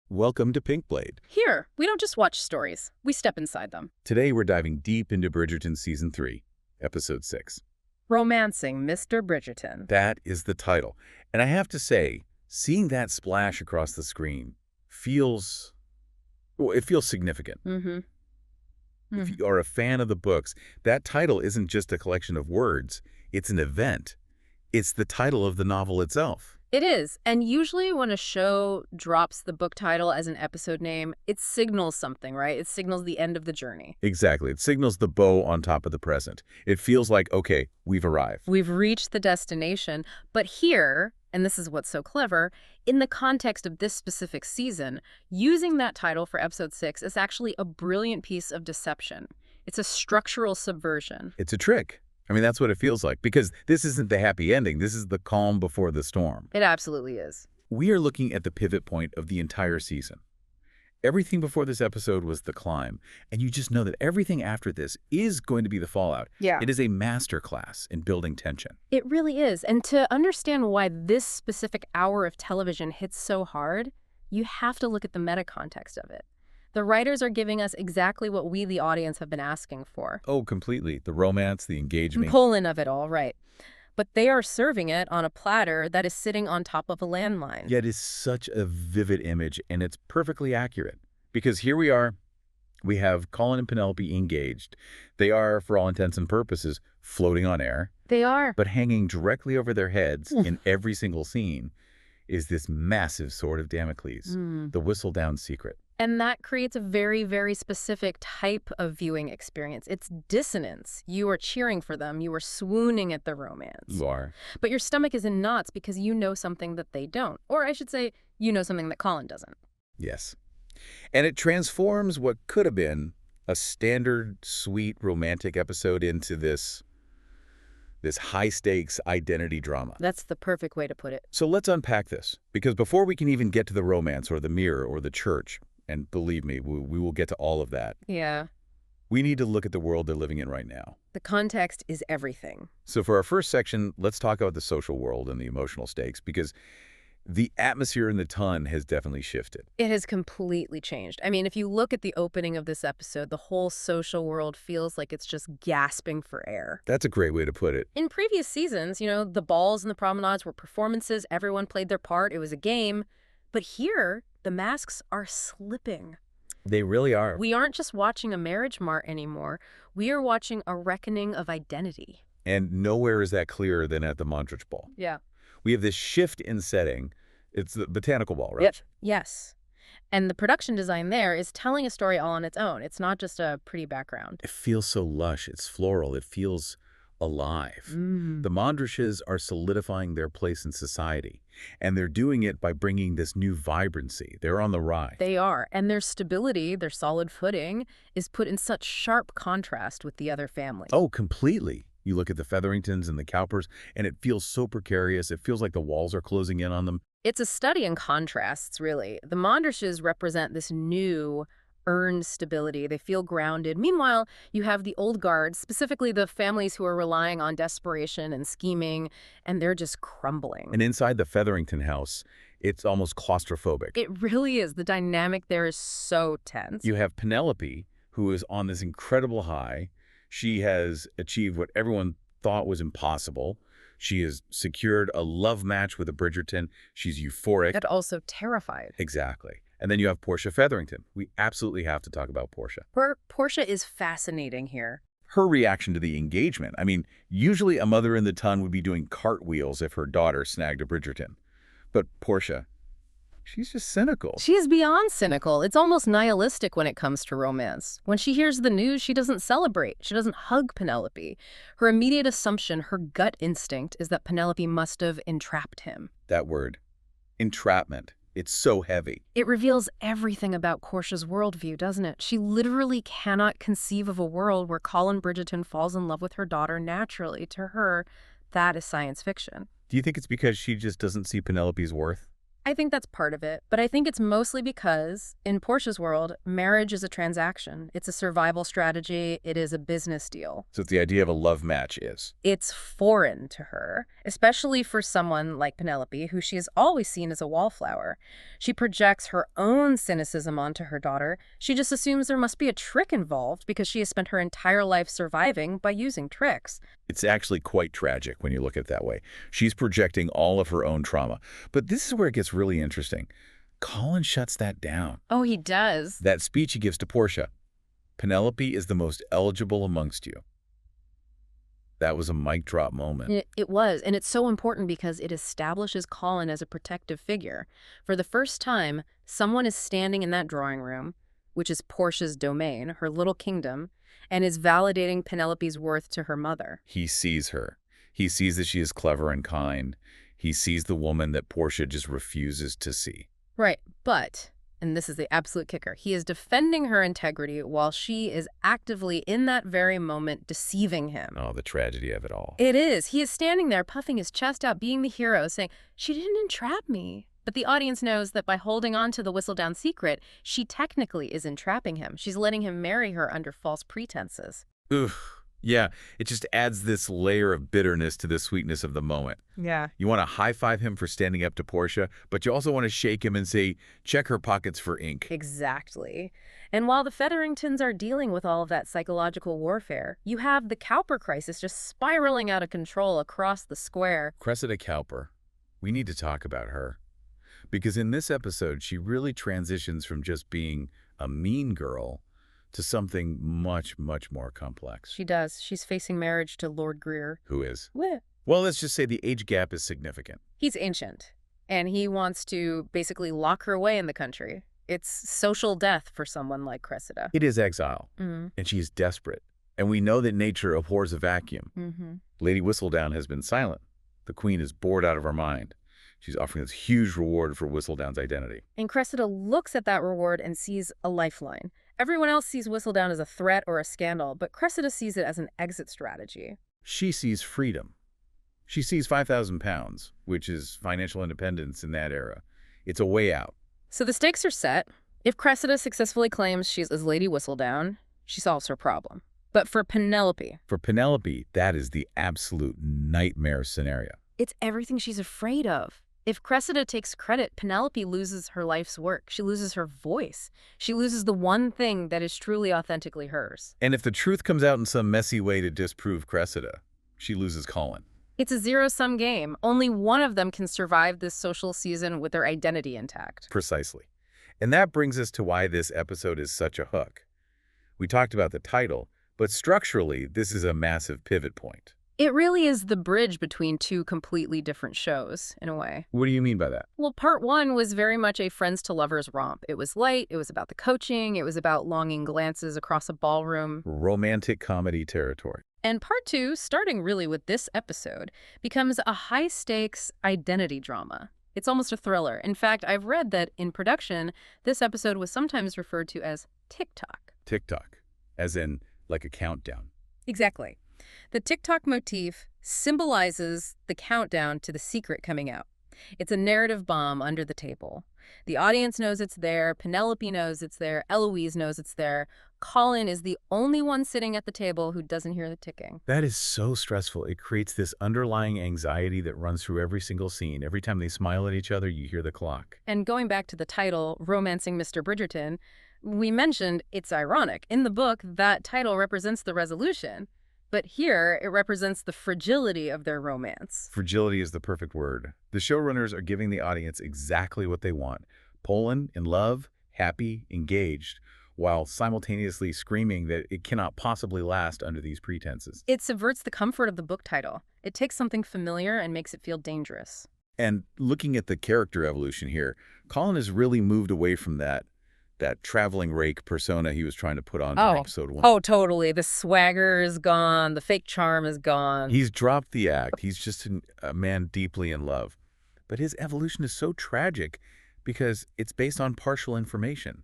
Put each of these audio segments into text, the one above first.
Welcome to Pink Blade. Here, we don't just watch stories, we step inside them. Today we're diving deep into Bridgerton Season 3, Episode 6. Romancing Mr. Bridgerton. That is the title. And I have to say, seeing that splash across the screen feels significant. If you are a fan of the books, that title isn't just a collection of words, it's an event. It's the title of the novel itself. It is, and usually when a show drops the book title as an episode name, it signals something, right? It signals the end of the journey. Exactly. It signals the bow on top of the present. It feels like, okay, we've arrived. We've reached the destination, but here, and this is what's so clever, in the context of this specific season, using that title for episode 6 is actually a brilliant piece of deception. It's a structural subversion. It's a trick. I mean, that's what it feels like, because this isn't the happy ending. This is the calm before the storm. It absolutely is. We are looking at the pivot point of the entire season. Everything before this episode was the climb, and you just know that everything after this is going to be the fallout. Yeah. It is a masterclass in building tension. It really is. And to understand why this specific hour of television hits so hard, you have to look at the meta context of it. The writers are giving us exactly what we, the audience, have been asking for. Oh, completely. The romance, the engagement. Polin of it all, right. But they are serving it on a platter that is sitting on top of a landmine. Yet it's such a vivid image, and it's perfectly accurate. Because here we are, we have Colin and Penelope engaged. They are, for all intents and purposes, floating on air. They are. But hanging directly over their heads in every single scene is this massive sword of Damocles, the Whistledown secret. And that creates a very, very specific type of viewing experience. It's dissonance. You are cheering for them. You are swooning at the romance. You are. But your stomach is in knots because you know something that they don't. Or I should say, you know something that Colin doesn't. Yes. And it transforms what could have been a standard, sweet, romantic episode into this high-stakes identity drama. That's the perfect way to put it. So let's unpack this, because before we can even get to the romance or the mirror or the church, and believe me, we will get to all of that. Yeah. We need to look at the world they're living in right now. The context is everything. So for our first section, let's talk about the social world and the emotional stakes, because the atmosphere in the ton has definitely shifted. It has completely changed. I mean, if you look at the opening of this episode, the whole social world feels like it's just gasping for air. That's a great way to put it. In previous seasons, the balls and the promenades were performances. Everyone played their part. It was a game. But here, the masks are slipping. They really are. We aren't just watching a marriage mart anymore. We are watching a reckoning of identity. And nowhere is that clearer than at the Montrich Ball. Yeah. We have this shift in setting. It's the botanical ball, right? Yep. Yes. And the production design there is telling a story all on its own. It's not just a pretty background. It feels so lush. It's floral. It feels alive. The Mondriches are solidifying their place in society, and they're doing it by bringing this new vibrancy. They're on the rise. They are. And their stability, their solid footing, is put in such sharp contrast with the other families. Oh, completely. You look at the Featheringtons and the Cowpers, and it feels so precarious. It feels like the walls are closing in on them. It's a study in contrasts, really. The Mondriches represent this new, earned stability. They feel grounded. Meanwhile, you have the old guard, specifically the families who are relying on desperation and scheming, and they're just crumbling. And inside the Featherington house, it's almost claustrophobic. It really is. The dynamic there is so tense. You have Penelope, who is on this incredible high. She has achieved what everyone thought was impossible. She has secured a love match with a Bridgerton. She's euphoric. Yet also terrified. Exactly. And then you have Portia Featherington. We absolutely have to talk about Portia. Portia is fascinating here. Her reaction to the engagement. I mean, usually a mother in the ton would be doing cartwheels if her daughter snagged a Bridgerton. But Portia, she's just cynical. She is beyond cynical. It's almost nihilistic when it comes to romance. When she hears the news, she doesn't celebrate. She doesn't hug Penelope. Her immediate assumption, her gut instinct, is that Penelope must have entrapped him. That word, entrapment. It's so heavy. It reveals everything about Portia's worldview, doesn't it? She literally cannot conceive of a world where Colin Bridgerton falls in love with her daughter naturally. To her, that is science fiction. Do you think it's because she just doesn't see Penelope's worth? I think that's part of it, but I think it's mostly because, in Portia's world, marriage is a transaction. It's a survival strategy. It is a business deal. So the idea of a love match is. It's foreign to her, especially for someone like Penelope, who she has always seen as a wallflower. She projects her own cynicism onto her daughter. She just assumes there must be a trick involved because she has spent her entire life surviving by using tricks. It's actually quite tragic when you look at it that way. She's projecting all of her own trauma. But this is where it gets really interesting. Colin shuts that down. Oh, he does. That speech he gives to Portia. Penelope is the most eligible amongst you. That was a mic drop moment. It was, and it's so important because it establishes Colin as a protective figure. For the first time, someone is standing in that drawing room, which is Portia's domain, her little kingdom, and is validating Penelope's worth to her mother. He sees her. He sees that she is clever and kind. He sees the woman that Portia just refuses to see. Right, but, and this is the absolute kicker, he is defending her integrity while she is actively, in that very moment, deceiving him. Oh, the tragedy of it all. It is. He is standing there, puffing his chest out, being the hero, saying, "She didn't entrap me." But the audience knows that by holding on to the Whistledown secret, she technically is entrapping him. She's letting him marry her under false pretenses. Oof. Yeah, it just adds this layer of bitterness to the sweetness of the moment. Yeah. You want to high-five him for standing up to Portia, but you also want to shake him and say, check her pockets for ink. Exactly. And while the Featheringtons are dealing with all of that psychological warfare, you have the Cowper crisis just spiraling out of control across the square. Cressida Cowper. We need to talk about her. Because in this episode, she really transitions from just being a mean girl to something much, much more complex. She does. She's facing marriage to Lord Greer. Who is? Bleh. Well, let's just say the age gap is significant. He's ancient, and he wants to basically lock her away in the country. It's social death for someone like Cressida. It is exile, Mm-hmm. and she is desperate. And we know that nature abhors a vacuum. Mm-hmm. Lady Whistledown has been silent. The queen is bored out of her mind. She's offering this huge reward for Whistledown's identity. And Cressida looks at that reward and sees a lifeline. Everyone else sees Whistledown as a threat or a scandal, but Cressida sees it as an exit strategy. She sees freedom. She sees 5,000 pounds, which is financial independence in that era. It's a way out. So the stakes are set. If Cressida successfully claims she's as Lady Whistledown, she solves her problem. But for Penelope... For Penelope, that is the absolute nightmare scenario. It's everything she's afraid of. If Cressida takes credit, Penelope loses her life's work. She loses her voice. She loses the one thing that is truly authentically hers. And if the truth comes out in some messy way to disprove Cressida, she loses Colin. It's a zero-sum game. Only one of them can survive this social season with their identity intact. Precisely. And that brings us to why this episode is such a hook. We talked about the title, but structurally, this is a massive pivot point. It really is the bridge between two completely different shows, in a way. What do you mean by that? Well, part one was very much a friends to lovers romp. It was light, it was about the coaching, it was about longing glances across a ballroom. Romantic comedy territory. And part two, starting really with this episode, becomes a high-stakes identity drama. It's almost a thriller. In fact, I've read that in production, this episode was sometimes referred to as TikTok. TikTok, as in like a countdown. Exactly. The TikTok motif symbolizes the countdown to the secret coming out. It's a narrative bomb under the table. The audience knows it's there, Penelope knows it's there, Eloise knows it's there. Colin is the only one sitting at the table who doesn't hear the ticking. That is so stressful. It creates this underlying anxiety that runs through every single scene. Every time they smile at each other, you hear the clock. And going back to the title, Romancing Mr. Bridgerton, we mentioned it's ironic. In the book, that title represents the resolution. But here, it represents the fragility of their romance. Fragility is the perfect word. The showrunners are giving the audience exactly what they want. Polin, in love, happy, engaged, while simultaneously screaming that it cannot possibly last under these pretenses. It subverts the comfort of the book title. It takes something familiar and makes it feel dangerous. And looking at the character evolution here, Colin has really moved away from that traveling rake persona he was trying to put on during episode 1. Oh, totally. The swagger is gone. The fake charm is gone. He's dropped the act. He's just a man deeply in love. But his evolution is so tragic because it's based on partial information.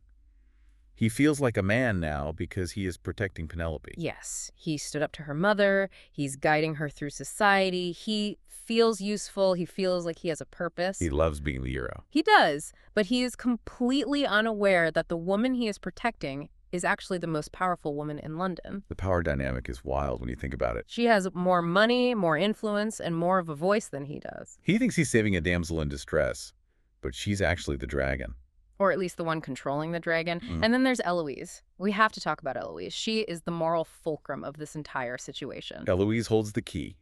He feels like a man now because he is protecting Penelope. Yes, he stood up to her mother. He's guiding her through society. He feels useful. He feels like he has a purpose. He loves being the hero. He does, but he is completely unaware that the woman he is protecting is actually the most powerful woman in London. The power dynamic is wild when you think about it. She has more money, more influence, and more of a voice than he does. He thinks he's saving a damsel in distress, but she's actually the dragon. Or at least the one controlling the dragon. And then there's Eloise. We have to talk about Eloise. She is the moral fulcrum of this entire situation. Eloise holds the key.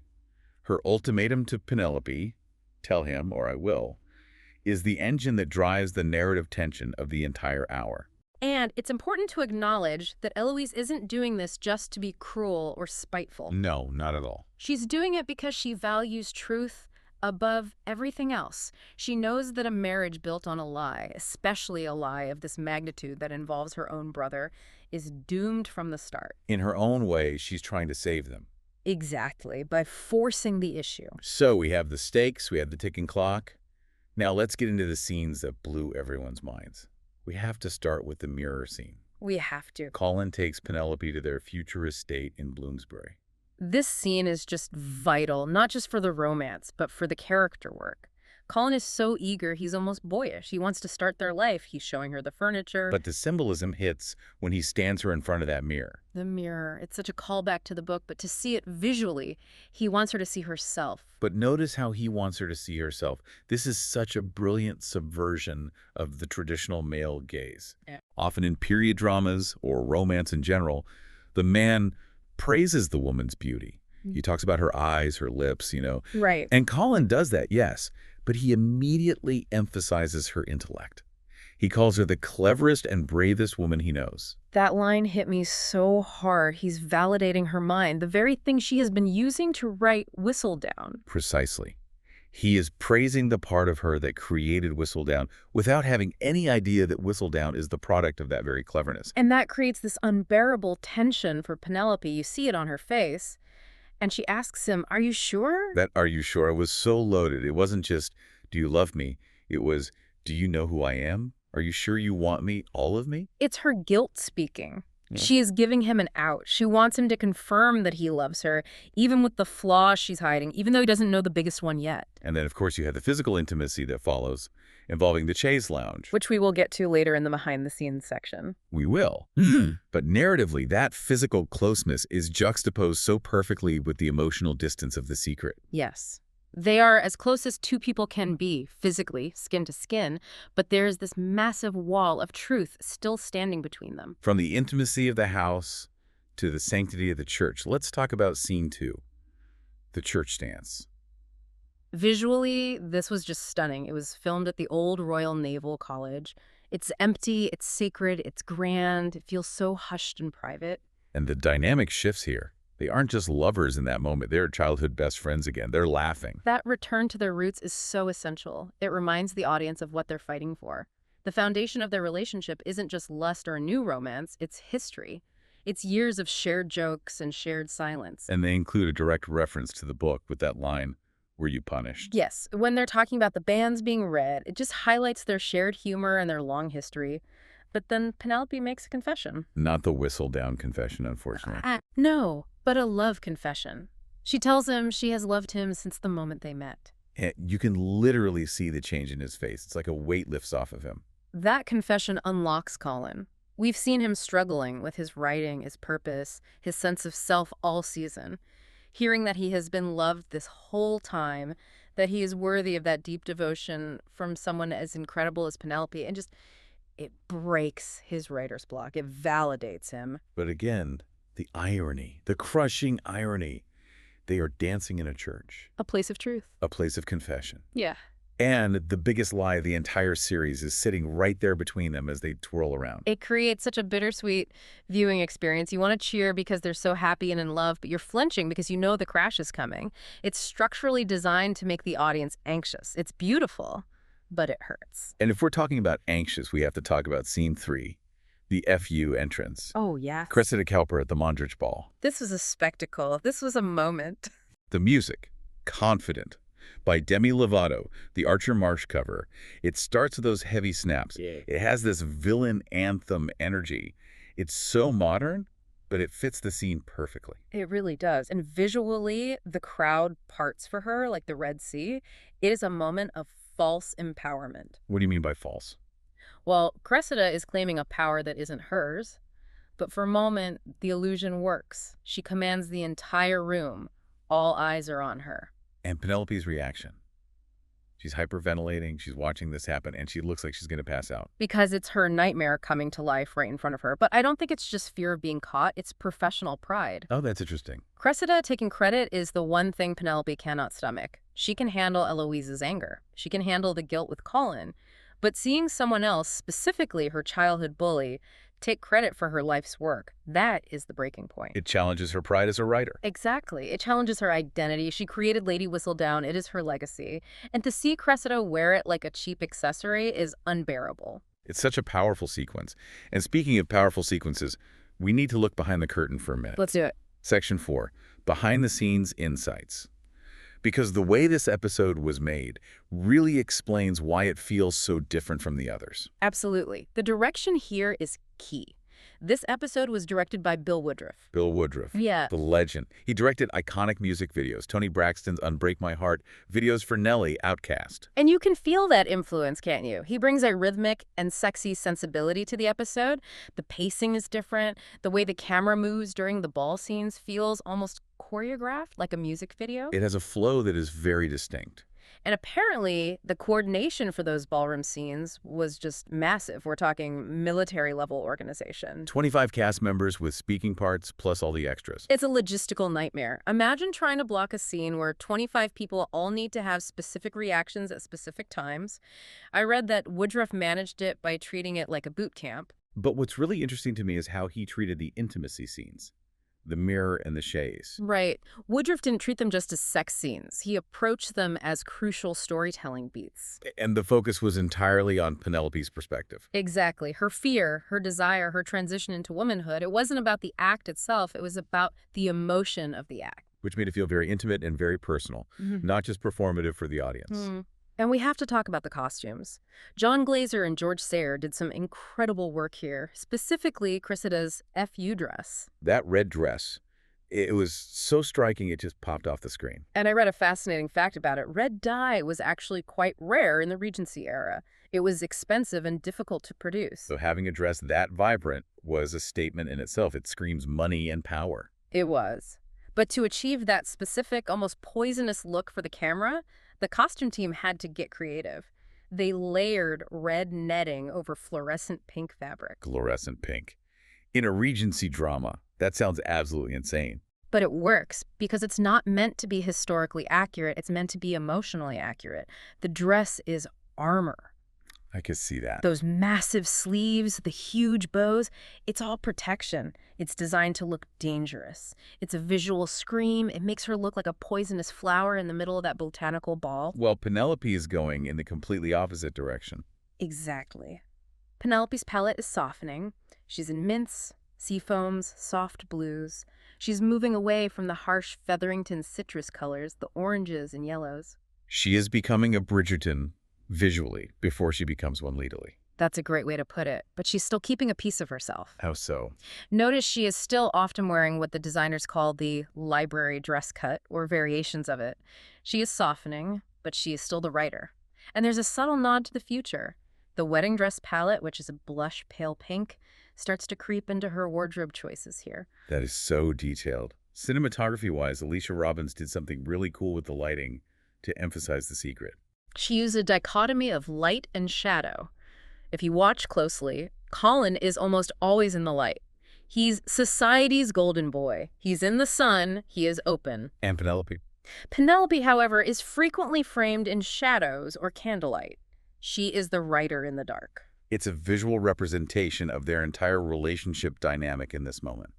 Her ultimatum to Penelope, tell him or I will, is the engine that drives the narrative tension of the entire hour. And it's important to acknowledge that Eloise isn't doing this just to be cruel or spiteful. No, not at all. She's doing it because she values truth above everything else. She knows that a marriage built on a lie, especially a lie of this magnitude that involves her own brother, is doomed from the start. In her own way, she's trying to save them. Exactly, by forcing the issue. So we have the stakes, we have the ticking clock. Now let's get into the scenes that blew everyone's minds. We have to start with the mirror scene. We have to. Colin takes Penelope to their future estate in Bloomsbury. This scene is just vital, not just for the romance, but for the character work. Colin is so eager, he's almost boyish. He wants to start their life. He's showing her the furniture. But the symbolism hits when he stands her in front of that mirror. The mirror. It's such a callback to the book, but to see it visually, he wants her to see herself. But notice how he wants her to see herself. This is such a brilliant subversion of the traditional male gaze. Yeah. Often in period dramas or romance in general, the man praises the woman's beauty. He talks about her eyes, her lips, Right. And Colin does that, yes, but he immediately emphasizes her intellect. He calls her the cleverest and bravest woman he knows. That line hit me so hard. He's validating her mind, the very thing she has been using to write Whistledown. Precisely. He is praising the part of her that created Whistledown without having any idea that Whistledown is the product of that very cleverness. And that creates this unbearable tension for Penelope. You see it on her face. And she asks him, "Are you sure?" That "are you sure" was so loaded. It wasn't just, "Do you love me?" It was, "Do you know who I am? Are you sure you want me, all of me?" It's her guilt speaking. Yeah. She is giving him an out. She wants him to confirm that he loves her, even with the flaws she's hiding, even though he doesn't know the biggest one yet. And then, of course, you have the physical intimacy that follows, involving the chaise lounge. Which we will get to later in the behind-the-scenes section. We will. But narratively, that physical closeness is juxtaposed so perfectly with the emotional distance of The Secret. Yes. They are as close as two people can be, physically, skin to skin, but there's this massive wall of truth still standing between them. From the intimacy of the house to the sanctity of the church, let's talk about scene 2, the church dance. Visually, this was just stunning. It was filmed at the old Royal Naval College. It's empty, it's sacred, it's grand, it feels so hushed and private. And the dynamic shifts here. They aren't just lovers in that moment. They're childhood best friends again. They're laughing. That return to their roots is so essential. It reminds the audience of what they're fighting for. The foundation of their relationship isn't just lust or a new romance, it's history. It's years of shared jokes and shared silence. And they include a direct reference to the book with that line, "Were you punished?" Yes, when they're talking about the banns being read, it just highlights their shared humor and their long history. But then Penelope makes a confession. Not the Whistledown confession, unfortunately. No, but a love confession. She tells him she has loved him since the moment they met. And you can literally see the change in his face. It's like a weight lifts off of him. That confession unlocks Colin. We've seen him struggling with his writing, his purpose, his sense of self all season. Hearing that he has been loved this whole time, that he is worthy of that deep devotion from someone as incredible as Penelope, and just, it breaks his writer's block. It validates him. But again, the irony, the crushing irony. They are dancing in a church. A place of truth. A place of confession. Yeah. And the biggest lie of the entire series is sitting right there between them as they twirl around. It creates such a bittersweet viewing experience. You want to cheer because they're so happy and in love, but you're flinching because you know the crash is coming. It's structurally designed to make the audience anxious. It's beautiful, but it hurts. And if we're talking about anxious, we have to talk about scene 3, the FU entrance. Oh, yeah. Cressida Cowper at the Mondridge Ball. This was a spectacle. This was a moment. The music, confident, by Demi Lovato, the Archer Marsh cover. It starts with those heavy snaps. Yeah. It has this villain anthem energy. It's so modern, but it fits the scene perfectly. It really does. And visually, the crowd parts for her like the Red Sea. It is a moment of false empowerment. What do you mean by false? Well, Cressida is claiming a power that isn't hers, but for a moment, the illusion works. She commands the entire room. All eyes are on her. And Penelope's reaction. She's hyperventilating, she's watching this happen, and she looks like she's going to pass out. Because it's her nightmare coming to life right in front of her. But I don't think it's just fear of being caught, it's professional pride. Oh, that's interesting. Cressida taking credit is the one thing Penelope cannot stomach. She can handle Eloise's anger. She can handle the guilt with Polin. But seeing someone else, specifically her childhood bully, take credit for her life's work, that is the breaking point. It challenges her pride as a writer. Exactly. It challenges her identity. She created Lady Whistledown. It is her legacy. And to see Cressida wear it like a cheap accessory is unbearable. It's such a powerful sequence. And speaking of powerful sequences, we need to look behind the curtain for a minute. Let's do it. Section 4, Behind the Scenes Insights. Because the way this episode was made really explains why it feels so different from the others. Absolutely. The direction here is key. This episode was directed by Bill Woodruff. Bill Woodruff, Yeah. the legend. He directed iconic music videos, Toni Braxton's Unbreak My Heart, videos for Nelly, Outkast. And you can feel that influence, can't you? He brings a rhythmic and sexy sensibility to the episode. The pacing is different. The way the camera moves during the ball scenes feels almost choreographed, like a music video. It has a flow that is very distinct. And apparently, the coordination for those ballroom scenes was just massive. We're talking military-level organization. 25 cast members with speaking parts, plus all the extras. It's a logistical nightmare. Imagine trying to block a scene where 25 people all need to have specific reactions at specific times. I read that Woodruff managed it by treating it like a boot camp. But what's really interesting to me is how he treated the intimacy scenes. The mirror and the chaise. Right. Woodruff didn't treat them just as sex scenes. He approached them as crucial storytelling beats. And the focus was entirely on Penelope's perspective. Exactly. Her fear, her desire, her transition into womanhood. It wasn't about the act itself. It was about the emotion of the act. Which made it feel very intimate and very personal, not just performative for the audience. And we have to talk about the costumes. John Glazer and George Sayer did some incredible work here, specifically Cressida's FU dress. That red dress, it was so striking it just popped off the screen. And I read a fascinating fact about it. Red dye was actually quite rare in the Regency era. It was expensive and difficult to produce. So having a dress that vibrant was a statement in itself. It screams money and power. It was. But to achieve that specific, almost poisonous look for the camera, the costume team had to get creative. They layered red netting over fluorescent pink fabric. Fluorescent pink. In a Regency drama, that sounds absolutely insane. But it works because it's not meant to be historically accurate. It's meant to be emotionally accurate. The dress is armor. I could see that. Those massive sleeves, the huge bows, it's all protection. It's designed to look dangerous. It's a visual scream. It makes her look like a poisonous flower in the middle of that botanical ball. Well, Penelope is going in the completely opposite direction. Exactly. Penelope's palette is softening. She's in mints, seafoams, soft blues. She's moving away from the harsh Featherington citrus colors, the oranges and yellows. She is becoming a Bridgerton visually before she becomes one leadily. That's a great way to put it, but she's still keeping a piece of herself. How so? Notice she is still often wearing what the designers call the library dress cut, or variations of it. She is softening, but she is still the writer. And there's a subtle nod to the future. The wedding dress palette, which is a blush pale pink, starts to creep into her wardrobe choices here. That is so detailed. Cinematography-wise, Alicia Robbins did something really cool with the lighting to emphasize the secret. She used a dichotomy of light and shadow. If you watch closely, Colin is almost always in the light. He's society's golden boy. He's in the sun. He is open. And Penelope. Penelope, however, is frequently framed in shadows or candlelight. She is the writer in the dark. It's a visual representation of their entire relationship dynamic in this moment.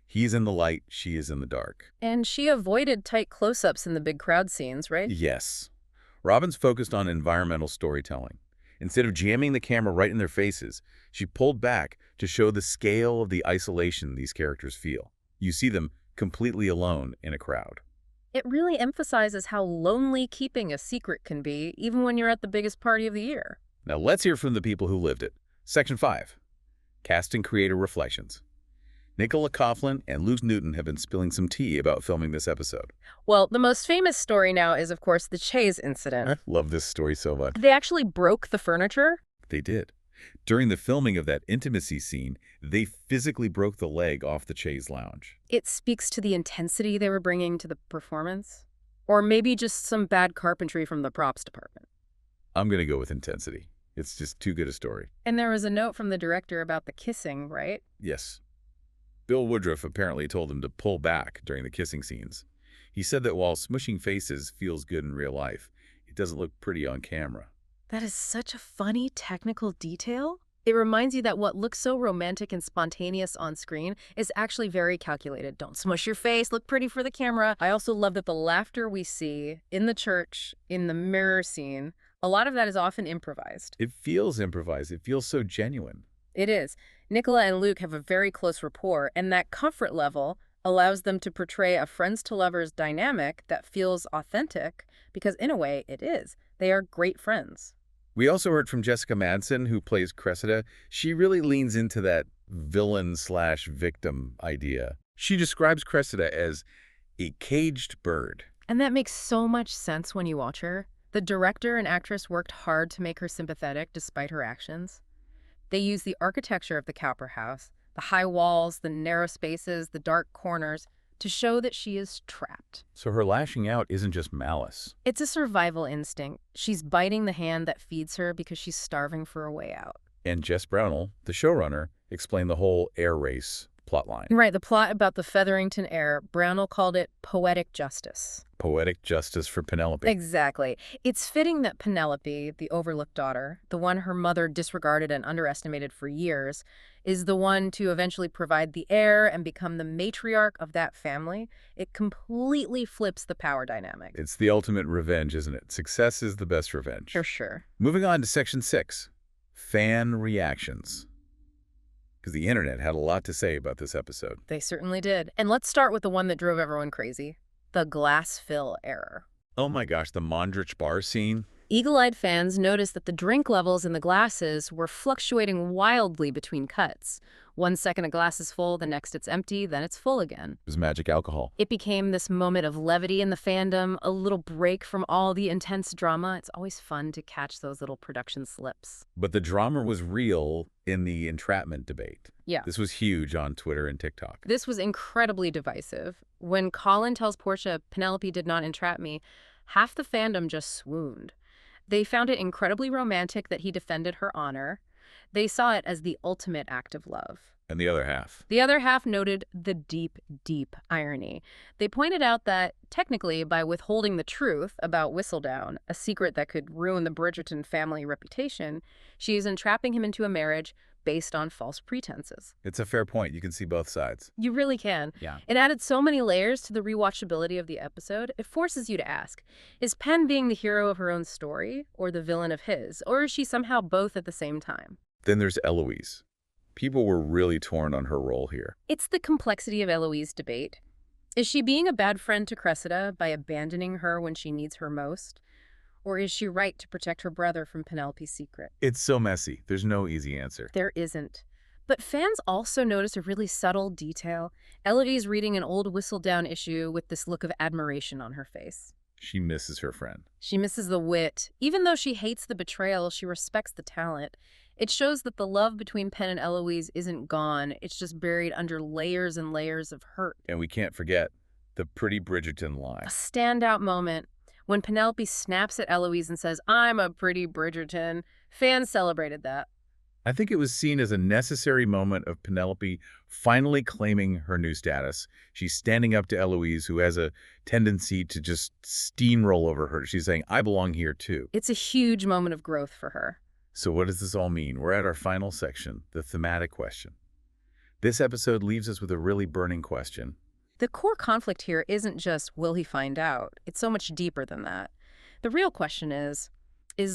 He's in the light, she is in the dark. And she avoided tight close-ups in the big crowd scenes, right? Yes. Robbins focused on environmental storytelling. Instead of jamming the camera right in their faces, she pulled back to show the scale of the isolation these characters feel. You see them completely alone in a crowd. It really emphasizes how lonely keeping a secret can be, even when you're at the biggest party of the year. Now let's hear from the people who lived it. Section 5. Cast and creator reflections. Nicola Coughlan and Luke Newton have been spilling some tea about filming this episode. Well, the most famous story now is, of course, the Chase incident. I love this story so much. They actually broke the furniture. They did. During the filming of that intimacy scene, they physically broke the leg off the chaise lounge. It speaks to the intensity they were bringing to the performance. Or maybe just some bad carpentry from the props department. I'm going to go with intensity. It's just too good a story. And there was a note from the director about the kissing, right? Yes. Bill Woodruff apparently told him to pull back during the kissing scenes. He said that while smushing faces feels good in real life, it doesn't look pretty on camera. That is such a funny technical detail. It reminds you that what looks so romantic and spontaneous on screen is actually very calculated. Don't smush your face, look pretty for the camera. I also love that the laughter we see in the church, in the mirror scene, a lot of that is often improvised. It feels improvised. It feels so genuine. It is. Nicola and Luke have a very close rapport, and that comfort level allows them to portray a friends-to-lovers dynamic that feels authentic, because in a way, it is. They are great friends. We also heard from Jessica Madsen, who plays Cressida. She really leans into that villain/victim idea. She describes Cressida as a caged bird. And that makes so much sense when you watch her. The director and actress worked hard to make her sympathetic despite her actions. They used the architecture of the Cowper house, the high walls, the narrow spaces, the dark corners, to show that she is trapped. So her lashing out isn't just malice. It's a survival instinct. She's biting the hand that feeds her because she's starving for a way out. And Jess Brownell, the showrunner, explained the whole air race plotline. Right, the plot about the Featherington heir, Brownell called it poetic justice. Poetic justice for Penelope. Exactly. It's fitting that Penelope, the overlooked daughter, the one her mother disregarded and underestimated for years, is the one to eventually provide the heir and become the matriarch of that family. It completely flips the power dynamic. It's the ultimate revenge, isn't it? Success is the best revenge. For sure. Moving on to Section 6. Fan reactions. Because the internet had a lot to say about this episode. They certainly did. And let's start with the one that drove everyone crazy. The glass fill error. Oh my gosh, the Mondrich bar scene. Eagle-eyed fans noticed that the drink levels in the glasses were fluctuating wildly between cuts. 1 second a glass is full, the next it's empty, then it's full again. It was magic alcohol. It became this moment of levity in the fandom, a little break from all the intense drama. It's always fun to catch those little production slips. But the drama was real in the entrapment debate. Yeah. This was huge on Twitter and TikTok. This was incredibly divisive. When Colin tells Portia, Penelope did not entrap me, half the fandom just swooned. They found it incredibly romantic that he defended her honor. They saw it as the ultimate act of love. And the other half? The other half noted the deep, deep irony. They pointed out that, technically, by withholding the truth about Whistledown, a secret that could ruin the Bridgerton family reputation, she is entrapping him into a marriage based on false pretenses. It's a fair point. You can see both sides. You really can. Yeah. It added so many layers to the rewatchability of the episode. It forces you to ask, is Pen being the hero of her own story or the villain of his? Or is she somehow both at the same time? Then there's Eloise. People were really torn on her role here. It's the complexity of Eloise's debate. Is she being a bad friend to Cressida by abandoning her when she needs her most? Or is she right to protect her brother from Penelope's secret? It's so messy. There's no easy answer. There isn't. But fans also notice a really subtle detail. Eloise reading an old Whistledown issue with this look of admiration on her face. She misses her friend. She misses the wit. Even though she hates the betrayal, she respects the talent. It shows that the love between Pen and Eloise isn't gone. It's just buried under layers and layers of hurt. And we can't forget the pretty Bridgerton line. A standout moment. When Penelope snaps at Eloise and says, "I'm a pretty Bridgerton," fans celebrated that. I think it was seen as a necessary moment of Penelope finally claiming her new status. She's standing up to Eloise, who has a tendency to just steamroll over her. She's saying, I belong here too. It's a huge moment of growth for her. So what does this all mean? We're at our final section, the thematic question. This episode leaves us with a really burning question. The core conflict here isn't just, will he find out? It's so much deeper than that. The real question is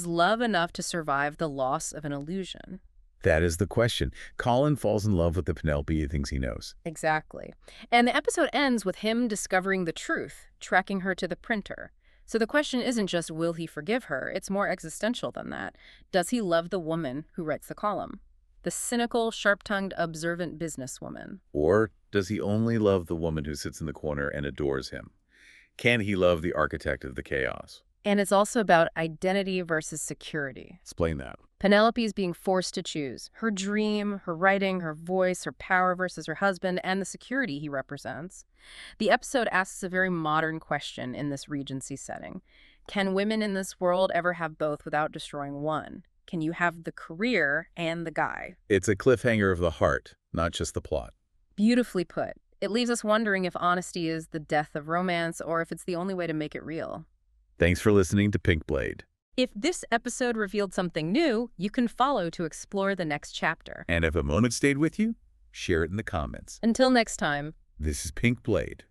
love enough to survive the loss of an illusion? That is the question. Colin falls in love with the Penelope he thinks he knows. Exactly. And the episode ends with him discovering the truth, tracking her to the printer. So the question isn't just will he forgive her, it's more existential than that. Does he love the woman who writes the column? The cynical, sharp-tongued, observant businesswoman. Or does he only love the woman who sits in the corner and adores him? Can he love the architect of the chaos? And it's also about identity versus security. Explain that. Penelope's being forced to choose. Her dream, her writing, her voice, her power versus her husband, and the security he represents. The episode asks a very modern question in this Regency setting. Can women in this world ever have both without destroying one? Can you have the career and the guy? It's a cliffhanger of the heart, not just the plot. Beautifully put. It leaves us wondering if honesty is the death of romance or if it's the only way to make it real. Thanks for listening to Pink Blade. If this episode revealed something new, you can follow to explore the next chapter. And if a moment stayed with you, share it in the comments. Until next time. This is Pink Blade.